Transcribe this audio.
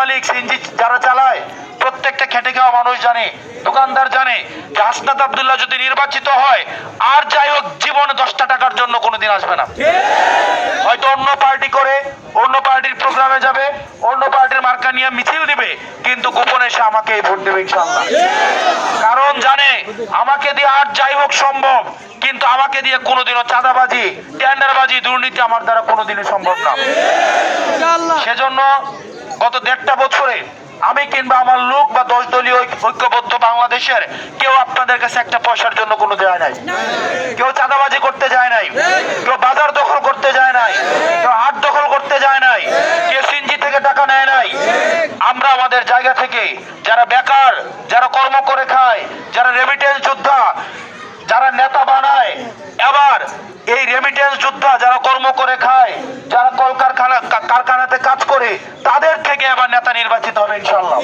মালিক, CNG যারা চালায়, প্রত্যেকটা খেটে খাওয়া মানুষ জানে, দোকানদার জানে যে হাসনাত আব্দুল্লাহ যদি নির্বাচিত হয় আর যাই হোক জীবনে 10টা টাকার জন্য কোনোদিন আসবে না। হয়তো অন্য পার্টি করে, অন্য পার্টির প্রোগ্রামে যাবে, অন্য পার্টির মার্কা নিয়ে মিছিল দিবে, কিন্তু গোপনে সে আমাকেই ভোট দেবে ইনশাআল্লাহ। কারণ জানে আমাকে দিয়ে আর যাই হোক সম্ভব, কিন্তু আমাকে দিয়ে কোনোদিনও চাঁদাবাজি, টেন্ডারবাজি, দুর্নীতি আমার দ্বারা কোনোদিনই সম্ভব না। সেজন্য গত 1.5 বছরে আমি কিংবা আমার লোক বা 10 দলীয় ঐক্যবদ্ধ বাংলাদেশের কেউ আপনাদের কাছে একটা পয়সার জন্য কোনো দেয় নাই, কেউ চাঁদাবাজি করতে যায় নাই, কেউ বাজার দখল করতে যায় নাই, কেউ হাট দখল করতে যায় নাই, কেউ সিএনজি থেকে টাকা নেয় নাই। আমরা আমাদের জায়গা থেকে যারা বেকার, যারা কর্ম করে খায়, যারা রেমিটেন্স যোদ্ধা, যারা নেতা বানায়, এবার এই রেমিটেন্স যোদ্ধা যারা কর্ম করে খায়, যারা কলকারখানাতে কাজ করে, তাদের থেকে এবার নেতা নির্বাচিত হবে ইনশাআল্লাহ।